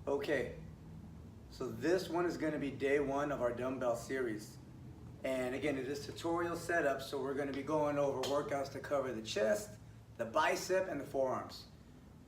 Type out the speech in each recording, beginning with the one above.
Okay, so this one is going to be day one of our dumbbell series. And again, it is tutorial setup, so we're going to be going over workouts to cover the chest, the bicep, and the forearms.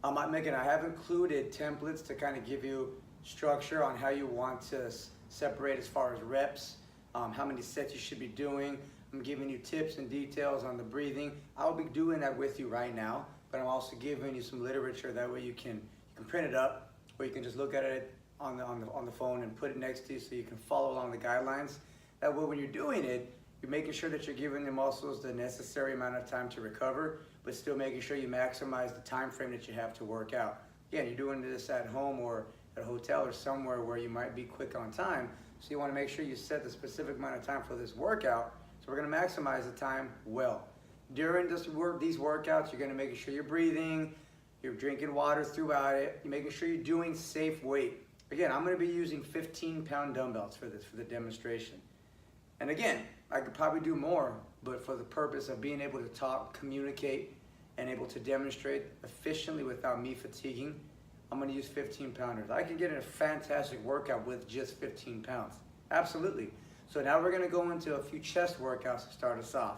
I have included templates to kind of give you structure on how you want to separate as far as reps, how many sets you should be doing. I'm giving you tips and details on the breathing. I'll be doing that with you right now, but I'm also giving you some literature. That way you can print it up, or you can just look at it on the phone and put it next to you so you can follow along the guidelines. That way when you're doing it, you're making sure that you're giving the muscles the necessary amount of time to recover, but still making sure you maximize the time frame that you have to work out. Again, you're doing this at home or at a hotel or somewhere where you might be quick on time, so you want to make sure you set the specific amount of time for this workout. So we're going to maximize the time well. During these workouts, you're going to make sure you're breathing, you're drinking water throughout it, you're making sure you're doing safe weight. Again, I'm going to be using 15-pound dumbbells for the demonstration. And again, I could probably do more, but for the purpose of being able to talk, communicate, and able to demonstrate efficiently without me fatiguing, I'm going to use 15-pounders. I can get a fantastic workout with just 15 pounds. Absolutely. So now we're going to go into a few chest workouts to start us off.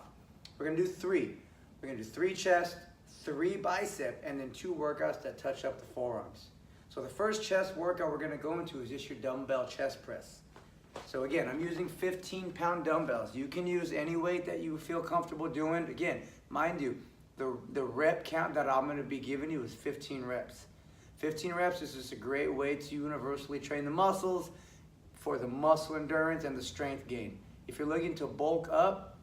We're going to do 3. We're going to do 3 chest, 3 bicep, and then 2 workouts that touch up the forearms. So the first chest workout we're going to go into is just your dumbbell chest press. So again, I'm using 15-pound dumbbells. You can use any weight that you feel comfortable doing. Again, mind you, the rep count that I'm going to be giving you is 15 reps. 15 reps is just a great way to universally train the muscles for the muscle endurance and the strength gain. If you're looking to bulk up,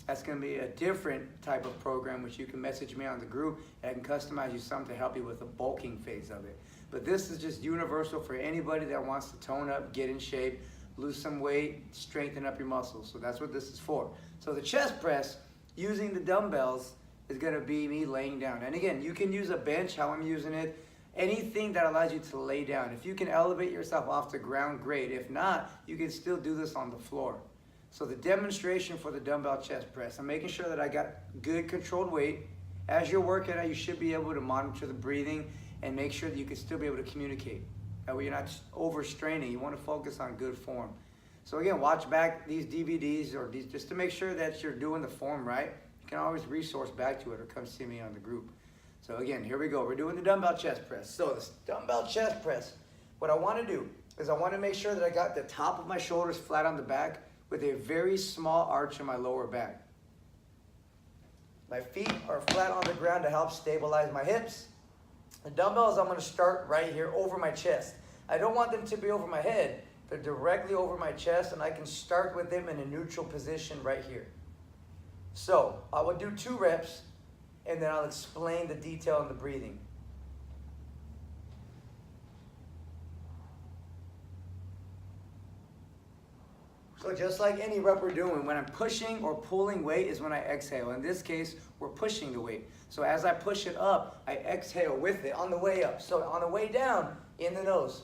that's going to be a different type of program, which you can message me on the group, and I can customize you some to help you with the bulking phase of it. But this is just universal for anybody that wants to tone up, get in shape, lose some weight, strengthen up your muscles. So that's what this is for. So the chest press, using the dumbbells, is going to be me laying down. And again, you can use a bench, how I'm using it, anything that allows you to lay down. If you can elevate yourself off the ground, great. If not, you can still do this on the floor. So the demonstration for the dumbbell chest press, I'm making sure that I got good controlled weight. As you're working out, you should be able to monitor the breathing and make sure that you can still be able to communicate. That way you're not overstraining. You want to focus on good form. So again, watch back these DVDs or these just to make sure that you're doing the form right. You can always resource back to it or come see me on the group. So again, here we go. We're doing the dumbbell chest press. So this dumbbell chest press, what I want to do is I want to make sure that I got the top of my shoulders flat on the back with a very small arch in my lower back. My feet are flat on the ground to help stabilize my hips. The dumbbells, I'm going to start right here over my chest. I don't want them to be over my head. They're directly over my chest, and I can start with them in a neutral position right here. So I will do 2 reps, and then I'll explain the detail in the breathing. So just like any rep we're doing, when I'm pushing or pulling weight is when I exhale. In this case, we're pushing the weight. So as I push it up, I exhale with it on the way up. So on the way down, in the nose.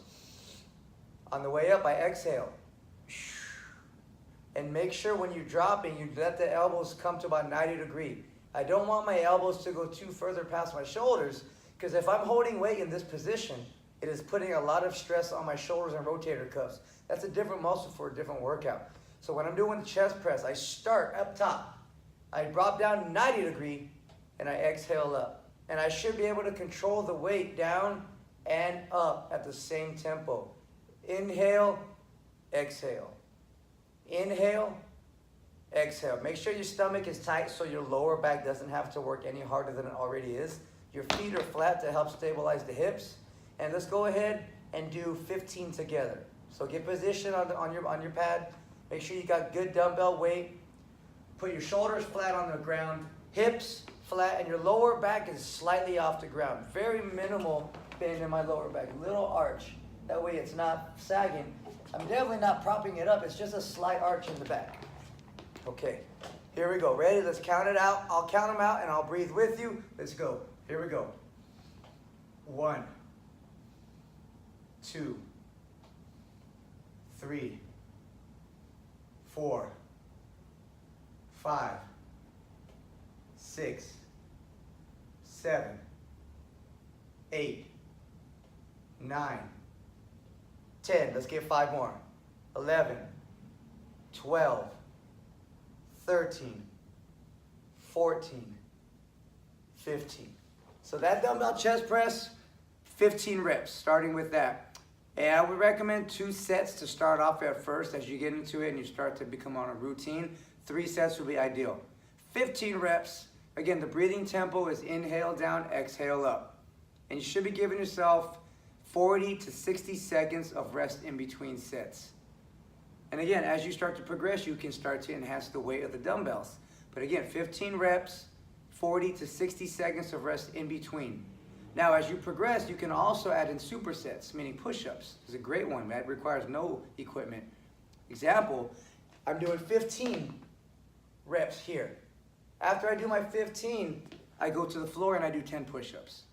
On the way up, I exhale. And make sure when you're dropping, you let the elbows come to about 90 degrees. I don't want my elbows to go too further past my shoulders, because if I'm holding weight in this position, it is putting a lot of stress on my shoulders and rotator cuffs. That's a different muscle for a different workout. So when I'm doing the chest press, I start up top. I drop down 90 degrees, and I exhale up. And I should be able to control the weight down and up at the same tempo. Inhale, exhale. Inhale, exhale. Make sure your stomach is tight so your lower back doesn't have to work any harder than it already is. Your feet are flat to help stabilize the hips. And let's go ahead and do 15 together. So get position on your pad. Make sure you got good dumbbell weight. Put your shoulders flat on the ground, hips flat, and your lower back is slightly off the ground. Very minimal bend in my lower back, little arch. That way it's not sagging. I'm definitely not propping it up. It's just a slight arch in the back. Okay, here we go. Ready? Let's count it out. I'll count them out and I'll breathe with you. Let's go. Here we go. 1, 2, 3, 4, 5, 6, 7, 8, 9, 10. Let's get 5 more. 11, 12, 13, 14, 15. So that dumbbell chest press, 15 reps, starting with that. And I would recommend 2 sets to start off at first. As you get into it and you start to become on a routine, 3 sets would be ideal. 15 reps. Again, the breathing tempo is inhale down, exhale up. And you should be giving yourself 40 to 60 seconds of rest in between sets. And again, as you start to progress, you can start to enhance the weight of the dumbbells. But again, 15 reps, 40 to 60 seconds of rest in between. Now, as you progress, you can also add in supersets, meaning push-ups. It's a great one. That requires no equipment. Example, I'm doing 15 reps here. After I do my 15, I go to the floor and I do 10 push-ups.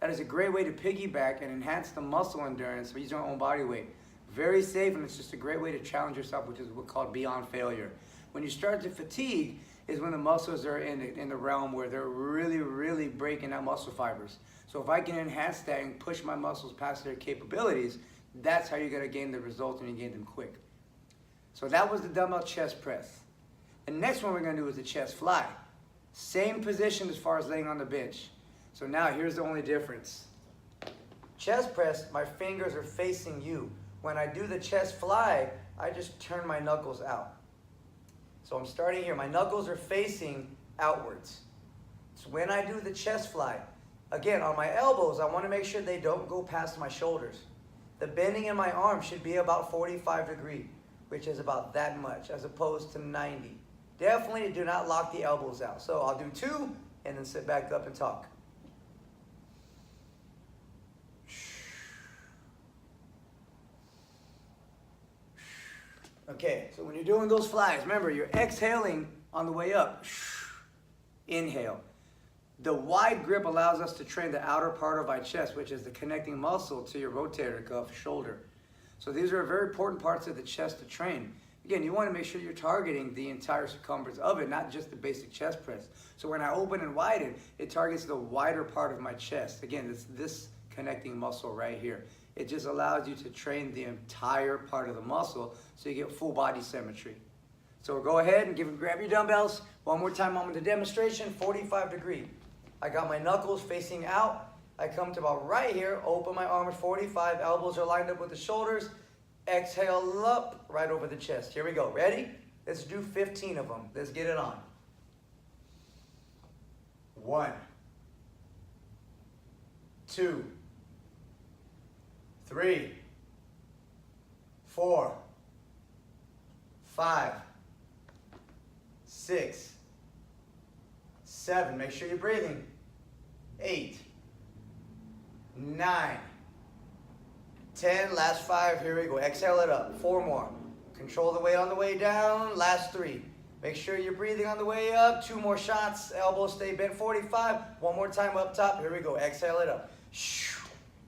That is a great way to piggyback and enhance the muscle endurance using your own body weight. Very safe, and it's just a great way to challenge yourself, which is what's called beyond failure. When you start to fatigue is when the muscles are in the realm where they're really breaking out muscle fibers. So if I can enhance that and push my muscles past their capabilities, that's how you're going to gain the results, and you gain them quick. So that was the dumbbell chest press. The next one we're going to do is the chest fly. Same position as far as laying on the bench. So now here's the only difference. Chest press, my fingers are facing you. When I do the chest fly, I just turn my knuckles out. So I'm starting here. My knuckles are facing outwards. So when I do the chest fly, again, on my elbows, I want to make sure they don't go past my shoulders. The bending in my arm should be about 45 degrees, which is about that much, as opposed to 90. Definitely do not lock the elbows out. So I'll do 2 and then sit back up and talk. Okay, so when you're doing those flies, remember, you're exhaling on the way up. Inhale. The wide grip allows us to train the outer part of our chest, which is the connecting muscle to your rotator cuff, shoulder. So these are very important parts of the chest to train. Again, you want to make sure you're targeting the entire circumference of it, not just the basic chest press. So when I open and widen, it targets the wider part of my chest. Again, it's this connecting muscle right here. It just allows you to train the entire part of the muscle so you get full body symmetry. So go ahead and grab your dumbbells. One more time on the demonstration, 45 degree. I got my knuckles facing out. I come to about right here, open my arm at 45, elbows are lined up with the shoulders. Exhale up, right over the chest. Here we go. Ready? Let's do 15 of them. Let's get it on. 1, 2, 3, 4, 5, 6, 7. Make sure you're breathing. 8, 9, 10. Last 5. Here we go. Exhale it up. 4 more. Control the weight on the way down. Last 3. Make sure you're breathing on the way up. 2 more shots. Elbows stay bent. 45. One more time up top. Here we go. Exhale it up.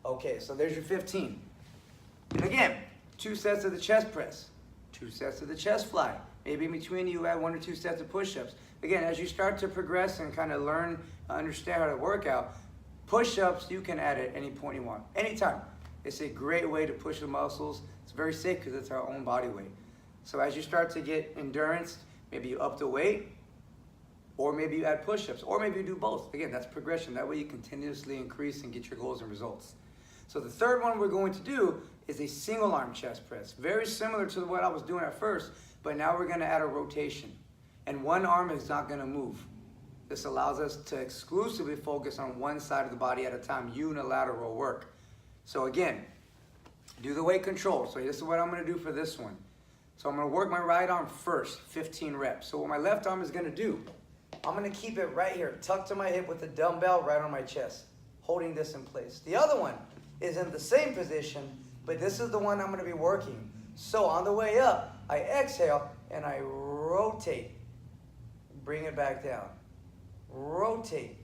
Okay, so there's your 15. And again, 2 sets of the chest press, 2 sets of the chest fly. Maybe in between you add 1 or 2 sets of push-ups. Again, as you start to progress and kind of learn, understand how to work out, push-ups you can add at any point you want, anytime. It's a great way to push the muscles. It's very safe because it's our own body weight. So as you start to get endurance, maybe you up the weight, or maybe you add push-ups, or maybe you do both. Again, that's progression. That way you continuously increase and get your goals and results. So the third one we're going to do is a single arm chest press. Very similar to what I was doing at first, but now we're gonna add a rotation. And one arm is not gonna move. This allows us to exclusively focus on one side of the body at a time, unilateral work. So again, do the weight control. So this is what I'm gonna do for this one. So I'm gonna work my right arm first, 15 reps. So what my left arm is gonna do, I'm gonna keep it right here, tucked to my hip with the dumbbell right on my chest, holding this in place. The other one is in the same position, but this is the one I'm gonna be working. So on the way up, I exhale and I rotate, bring it back down. Rotate,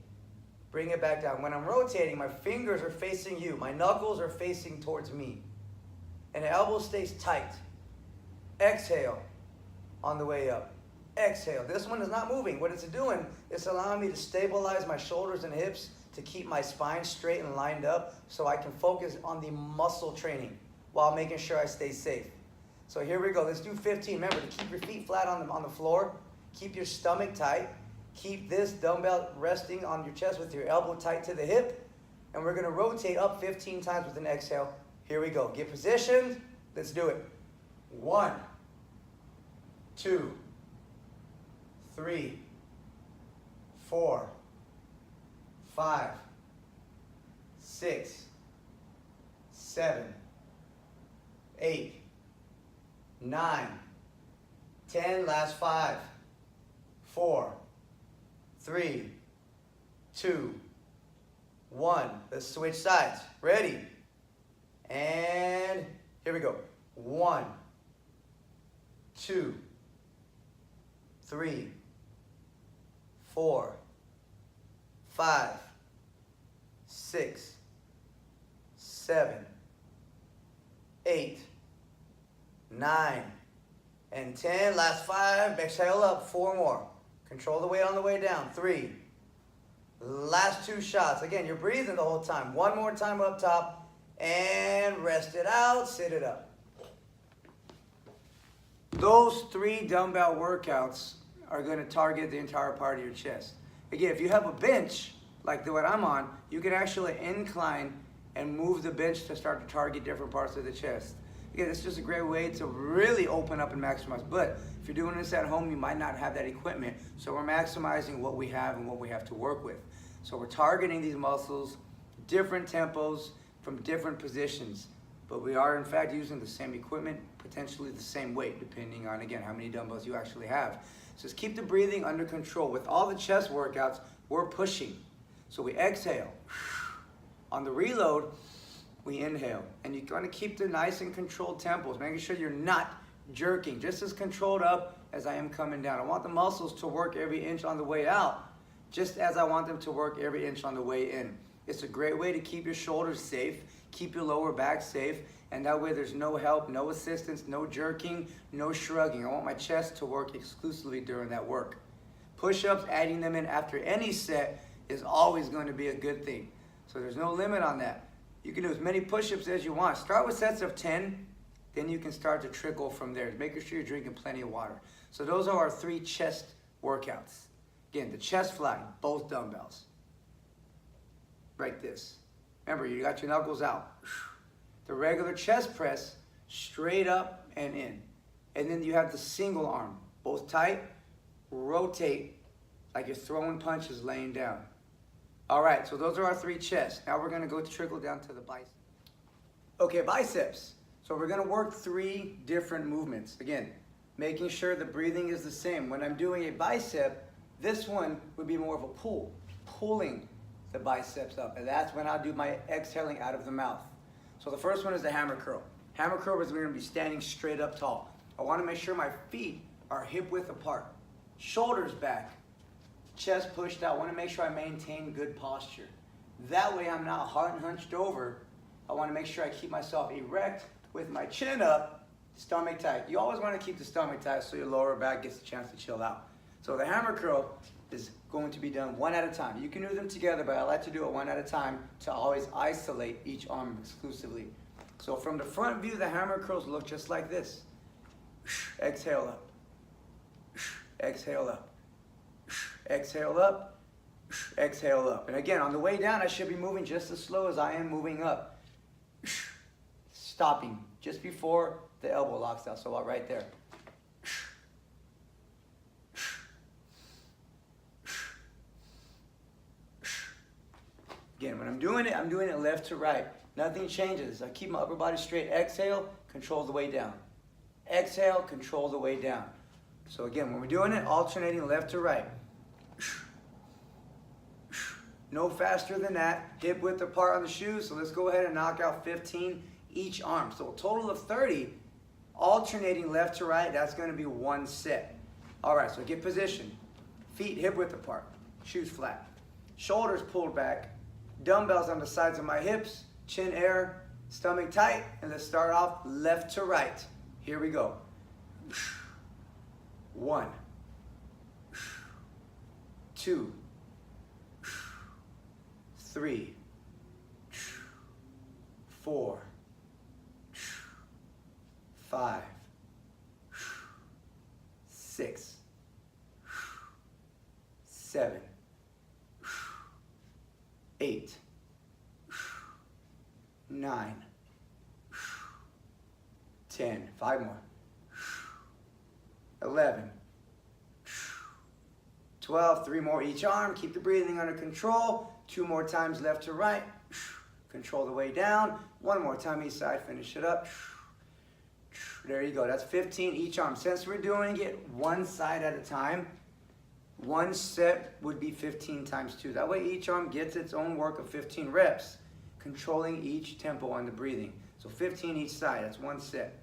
bring it back down. When I'm rotating, my fingers are facing you. My knuckles are facing towards me. And the elbow stays tight. Exhale on the way up. Exhale. This one is not moving. What it's doing, it's allowing me to stabilize my shoulders and hips to keep my spine straight and lined up so I can focus on the muscle training. while making sure I stay safe. So here we go. Let's do 15. Remember to keep your feet flat on the floor. Keep your stomach tight. Keep this dumbbell resting on your chest with your elbow tight to the hip. And we're going to rotate up 15 times with an exhale. Here we go. Get positioned. Let's do it. 1, 2, 3, 4, 5, 6, 7, 8, 9, 10. Last 5, 4, 3, 2, 1. Let's switch sides. Ready? And here we go. 1, 2, 3, 4, 5, 6, 7, 8, 9, and 10. Last 5. Exhale up. 4 more. Control the weight on the way down. 3. Last 2 shots. Again, you're breathing the whole time. 1 more time up top. And rest it out. Sit it up. Those 3 dumbbell workouts are going to target the entire part of your chest. Again, if you have a bench, like the one I'm on, you can actually incline and move the bench to start to target different parts of the chest. Again, it's just a great way to really open up and maximize. But if you're doing this at home, you might not have that equipment. So we're maximizing what we have and what we have to work with. So we're targeting these muscles, different tempos from different positions. But we are, in fact, using the same equipment, potentially the same weight, depending on, again, how many dumbbells you actually have. So just keep the breathing under control. With all the chest workouts, we're pushing. So we exhale. On the reload, we inhale. And you're going to keep the nice and controlled tempos, making sure you're not jerking, just as controlled up as I am coming down. I want the muscles to work every inch on the way out, just as I want them to work every inch on the way in. It's a great way to keep your shoulders safe, keep your lower back safe, and that way there's no help, no assistance, no jerking, no shrugging. I want my chest to work exclusively during that work. Push-ups, adding them in after any set is always going to be a good thing. So there's no limit on that. You can do as many push-ups as you want. Start with sets of 10, then you can start to trickle from there. Making sure you're drinking plenty of water. So those are our 3 chest workouts. Again, the chest fly, both dumbbells. Like this. Remember, you got your knuckles out. The regular chest press, straight up and in. And then you have the single arm, both tight, rotate like you're throwing punches laying down. All right, so those are our 3 chests. Now we're gonna go trickle down to the biceps. Okay, biceps. So we're gonna work 3 different movements. Again, making sure the breathing is the same. When I'm doing a bicep, this one would be more of a pull, pulling the biceps up. And that's when I'll do my exhaling out of the mouth. So the first one is the hammer curl. Hammer curl is we're gonna be standing straight up tall. I wanna make sure my feet are hip width apart. Shoulders back, chest pushed out. I wanna make sure I maintain good posture. That way I'm not hard and hunched over. I wanna make sure I keep myself erect with my chin up, stomach tight. You always wanna keep the stomach tight so your lower back gets a chance to chill out. So the hammer curl is going to be done 1 at a time. You can do them together, but I like to do it 1 at a time to always isolate each arm exclusively. So from the front view, the hammer curls look just like this. Exhale up. Exhale up. Exhale up. Exhale up. And again, on the way down, I should be moving just as slow as I am moving up. Stopping just before the elbow locks out. So right there. Again, when I'm doing it left to right. Nothing changes. I keep my upper body straight. Exhale, control the way down. Exhale, control the way down. So again, when we're doing it, alternating left to right. No faster than that. Hip width apart on the shoes. So let's go ahead and knock out 15 each arm. So a total of 30, alternating left to right. That's going to be 1 set. All right, so get positioned. Feet hip width apart. Shoes flat. Shoulders pulled back. Dumbbells on the sides of my hips, chin air, stomach tight, and let's start off left to right. Here we go. 1, 2, 3, 4, 5, 6, 7, 8, 9, 10, 5 more, 11, 12, 3 more each arm. Keep the breathing under control. 2 more times left to right. Control the way down. 1 more time each side. Finish it up. There you go. That's 15 each arm. Since we're doing it one side at a time, one set would be 15 times 2. That way each arm gets its own work of 15 reps, controlling each tempo on the breathing. So 15 each side. That's one set.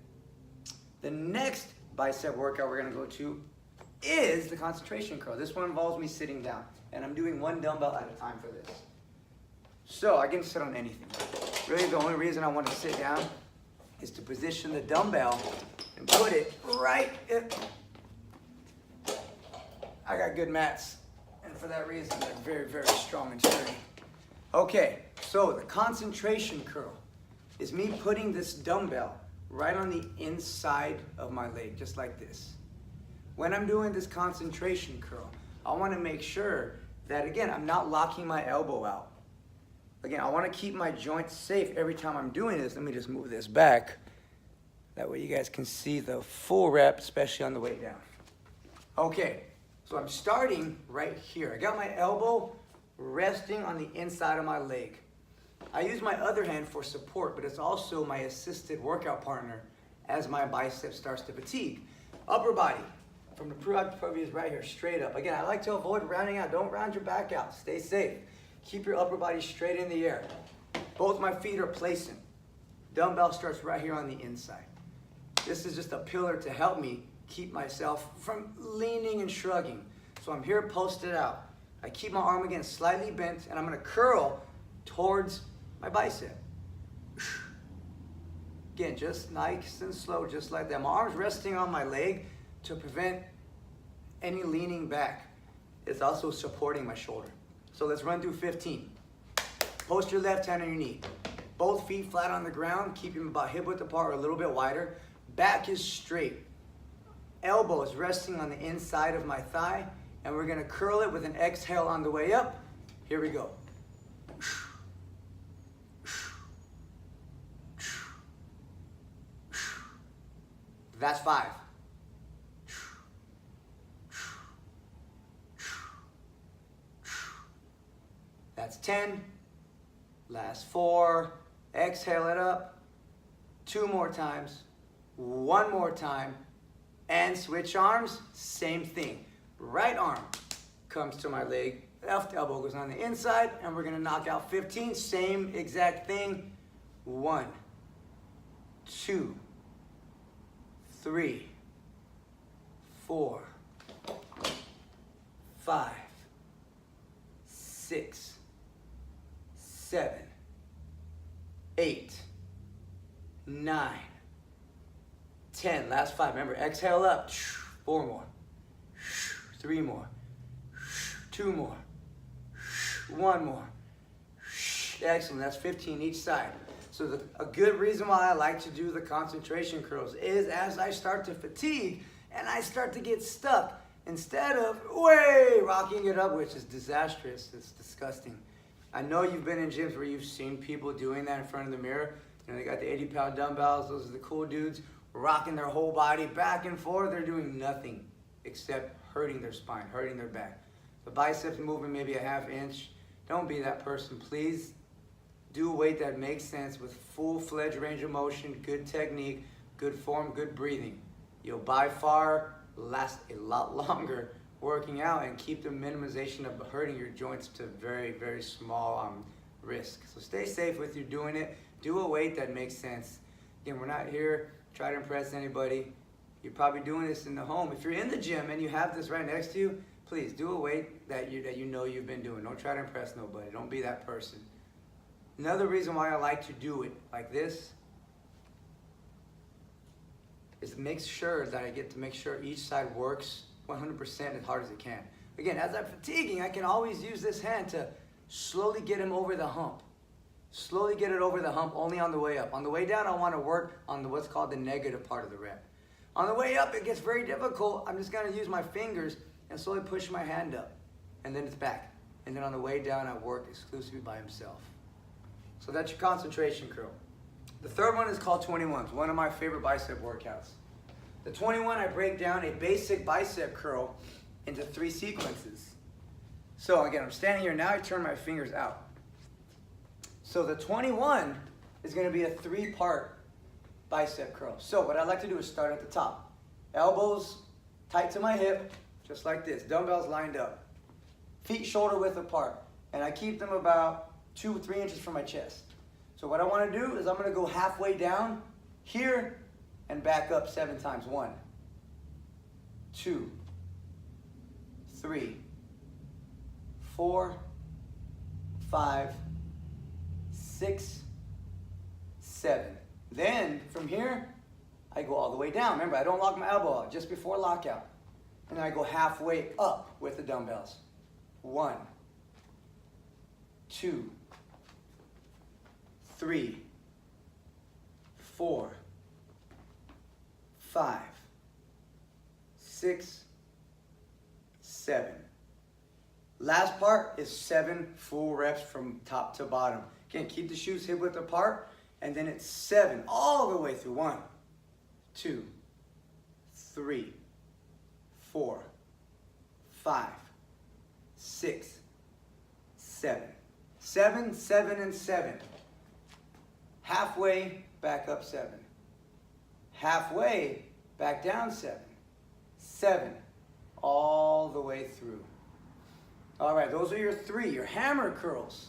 The next bicep workout we're going to go to is the concentration curl. This one involves me sitting down, and I'm doing 1 dumbbell at a time for this. So I can sit on anything. Really, the only reason I want to sit down is to position the dumbbell and put it right in. I got good mats, and for that reason, they're very, very strong and sturdy. Okay, so the concentration curl is me putting this dumbbell right on the inside of my leg, just like this. When I'm doing this concentration curl, I want to make sure that, again, I'm not locking my elbow out. Again, I want to keep my joints safe every time I'm doing this. Let me just move this back. That way you guys can see the full rep, especially on the way down. Okay, so I'm starting right here. I got my elbow resting on the inside of my leg. I use my other hand for support, but it's also my assisted workout partner as my bicep starts to fatigue. Upper body. From the previous right here, straight up. Again, I like to avoid rounding out. Don't round your back out. Stay safe. Keep your upper body straight in the air. Both my feet are placing. Dumbbell starts right here on the inside. This is just a pillar to help me keep myself from leaning and shrugging. So I'm here posted out. I keep my arm again slightly bent, and I'm going to curl towards my bicep. Again, just nice and slow, just like that. My arm's resting on my leg to prevent any leaning back. It's also supporting my shoulder. So let's run through 15. Post your left hand on your knee. Both feet flat on the ground, keep them about hip width apart or a little bit wider. Back is straight. Elbow is resting on the inside of my thigh, and we're gonna curl it with an exhale on the way up. Here we go. That's 5. That's 10. Last 4. Exhale it up. 2 more times. 1 more time. And switch arms. Same thing. Right arm comes to my leg. Left elbow goes on the inside. And we're going to knock out 15. Same exact thing. 1, 2, 3, 4, 5, 6, 7, 8, 9, 10. Last 5. Remember, exhale up. 4 more. 3 more. 2 more. 1 more. Excellent. That's 15 each side. So a good reason why I like to do the concentration curls is as I start to fatigue and I start to get stuck, instead of rocking it up, which is disastrous, it's disgusting. I know you've been in gyms where you've seen people doing that in front of the mirror. You know, they got the 80-pound dumbbells. Those are the cool dudes rocking their whole body back and forth. They're doing nothing except hurting their spine, hurting their back. The biceps moving maybe a ½ inch. Don't be that person, please. Do a weight that makes sense with full-fledged range of motion, good technique, good form, good breathing. You'll by far last a lot longer working out and keep the minimization of hurting your joints to very, very small risk. So stay safe with you doing it. Do a weight that makes sense. Again, we're not here to try to impress anybody. You're probably doing this in the home. If you're in the gym and you have this right next to you, please do a weight that you know you've been doing. Don't try to impress nobody. Don't be that person. Another reason why I like to do it like this is to make sure that I get to make sure each side works 100% as hard as it can. Again, as I'm fatiguing, I can always use this hand to slowly get him over the hump. Slowly get it over the hump only on the way up. On the way down, I want to work on what's called the negative part of the rep. On the way up, it gets very difficult. I'm just going to use my fingers and slowly push my hand up. And then it's back. And then on the way down, I work exclusively by himself. So that's your concentration curl. The third one is called 21s, one of my favorite bicep workouts. The 21, I break down a basic bicep curl into 3 sequences. So again, I'm standing here now, I turn my fingers out. So the 21 is going to be a 3-part bicep curl. So what I like to do is start at the top. Elbows tight to my hip, just like this. Dumbbells lined up. Feet shoulder width apart. And I keep them about 2 or 3 inches from my chest. So what I want to do is I'm going to go halfway down here and back up 7 times. 1, 2, 3, 4, 5, 6, 7. Then from here, I go all the way down. Remember, I don't lock my elbow out just before lockout. And then I go halfway up with the dumbbells. 1, 2, 3, 4, 5, 6, 7. Last part is 7 full reps from top to bottom. Again, keep the shoes hip width apart, and then it's 7 all the way through. 1, 2, 3, 4, 5, 6, 7. 7, 7, and 7. Halfway, back up 7. Halfway, back down 7. 7, all the way through. All right, those are your 3, your hammer curls.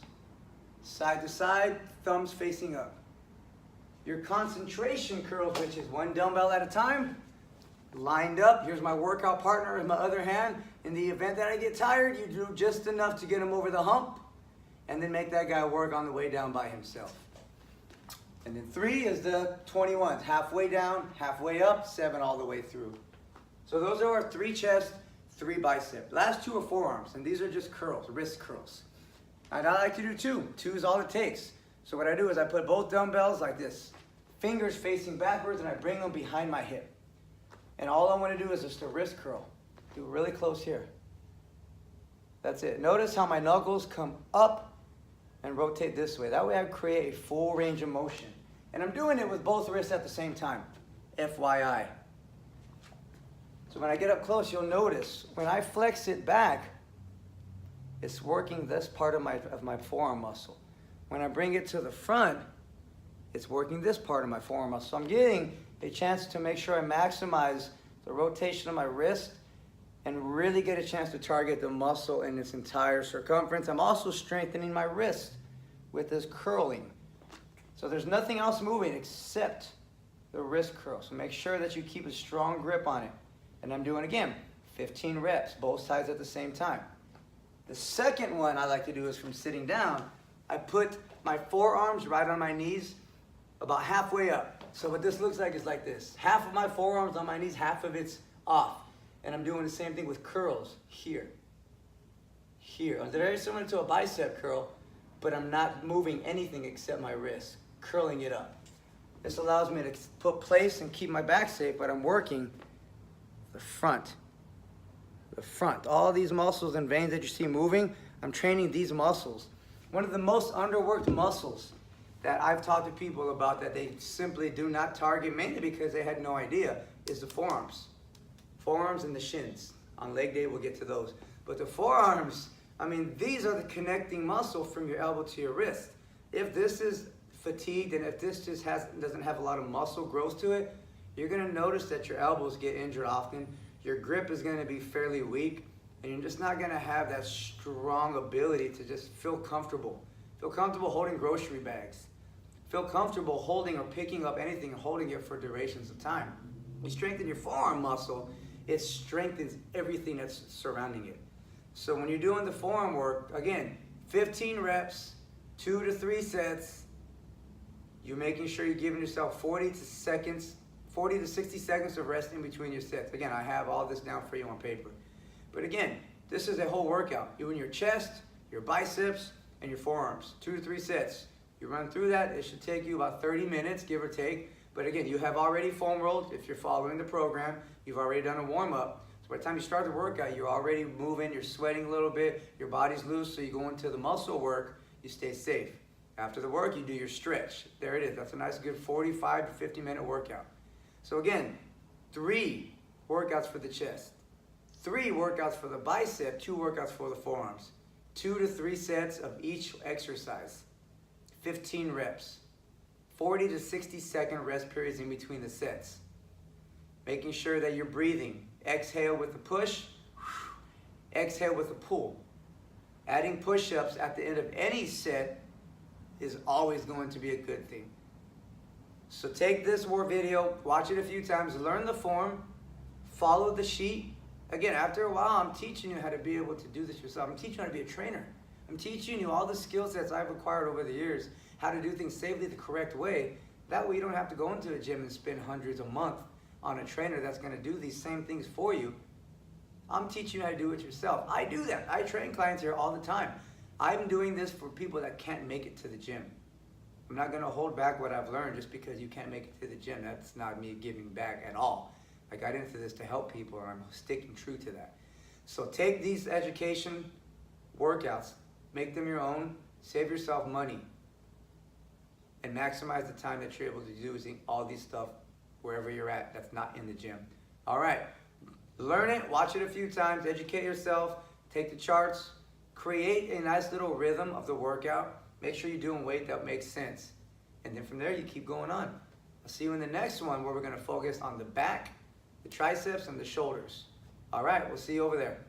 Side to side, thumbs facing up. Your concentration curls, which is 1 dumbbell at a time, lined up. Here's my workout partner in my other hand. In the event that I get tired, you do just enough to get him over the hump, and then make that guy work on the way down by himself. And then 3 is the 21s, halfway down, halfway up, 7 all the way through. So those are our 3 chest, 3 bicep. Last 2 are forearms, and these are just curls, wrist curls. And I like to do 2. 2 is all it takes. So what I do is I put both dumbbells like this, fingers facing backwards, and I bring them behind my hip. And all I want to do is just a wrist curl. Do it really close here. That's it. Notice how my knuckles come up and rotate this way. That way I create a full range of motion. And I'm doing it with both wrists at the same time. FYI. So when I get up close, you'll notice when I flex it back, it's working this part of my forearm muscle. When I bring it to the front, it's working this part of my forearm muscle. So I'm getting a chance to make sure I maximize the rotation of my wrist and really get a chance to target the muscle in its entire circumference. I'm also strengthening my wrist with this curling. So there's nothing else moving except the wrist curl. So make sure that you keep a strong grip on it. And I'm doing, again, 15 reps, both sides at the same time. The second one I like to do is from sitting down. I put my forearms right on my knees, about halfway up. So what this looks like is like this. Half of my forearms on my knees, half of it's off. And I'm doing the same thing with curls here. Here. They're very similar to a bicep curl, but I'm not moving anything except my wrist, curling it up. This allows me to put place and keep my back safe, but I'm working the front. The front. All these muscles and veins that you see moving, I'm training these muscles. One of the most underworked muscles that I've talked to people about that they simply do not target, mainly because they had no idea, is the forearms. Forearms and the shins. On leg day, we'll get to those. But the forearms, I mean, these are the connecting muscle from your elbow to your wrist. If this is fatigued and if this just doesn't have a lot of muscle growth to it, you're going to notice that your elbows get injured often. Your grip is going to be fairly weak, and you're just not going to have that strong ability to just feel comfortable. Feel comfortable holding grocery bags. Feel comfortable holding or picking up anything and holding it for durations of time. You strengthen your forearm muscle, it strengthens everything that's surrounding it. So when you're doing the forearm work, again, 15 reps, 2 to 3 sets, you're making sure you're giving yourself 40 to 60 seconds of rest in between your sets. Again, I have all this down for you on paper. But again, this is a whole workout. You're doing your chest, your biceps, and your forearms. 2 to 3 sets. You run through that, it should take you about 30 minutes, give or take. But again, you have already foam rolled. If you're following the program, you've already done a warm-up. So by the time you start the workout, you're already moving, you're sweating a little bit, your body's loose, so you go into the muscle work, you stay safe. After the work, you do your stretch. There it is. That's a nice good 45 to 50 minute workout. So again, 3 workouts for the chest, 3 workouts for the bicep, 2 workouts for the forearms, 2 to 3 sets of each exercise, 15 reps, 40 to 60 second rest periods in between the sets. Making sure that you're breathing. Exhale with the push, exhale with the pull. Adding push-ups at the end of any set is always going to be a good thing. So take this video, watch it a few times, learn the form, follow the sheet. Again, after a while, I'm teaching you how to be able to do this yourself. I'm teaching you how to be a trainer. I'm teaching you all the skill sets I've acquired over the years, how to do things safely the correct way. That way you don't have to go into a gym and spend hundreds a month on a trainer that's going to do these same things for you. I'm teaching you how to do it yourself. I do that. I train clients here all the time. I'm doing this for people that can't make it to the gym. I'm not going to hold back what I've learned just because you can't make it to the gym. That's not me giving back at all. I got into this to help people, and I'm sticking true to that. So take these education workouts, make them your own, save yourself money, and maximize the time that you're able to do using all these stuff wherever you're at that's not in the gym. All right, learn it, watch it a few times, educate yourself, take the charts, create a nice little rhythm of the workout. Make sure you're doing weight that makes sense. And then from there, you keep going on. I'll see you in the next one where we're gonna focus on the back, the triceps, and the shoulders. All right, we'll see you over there.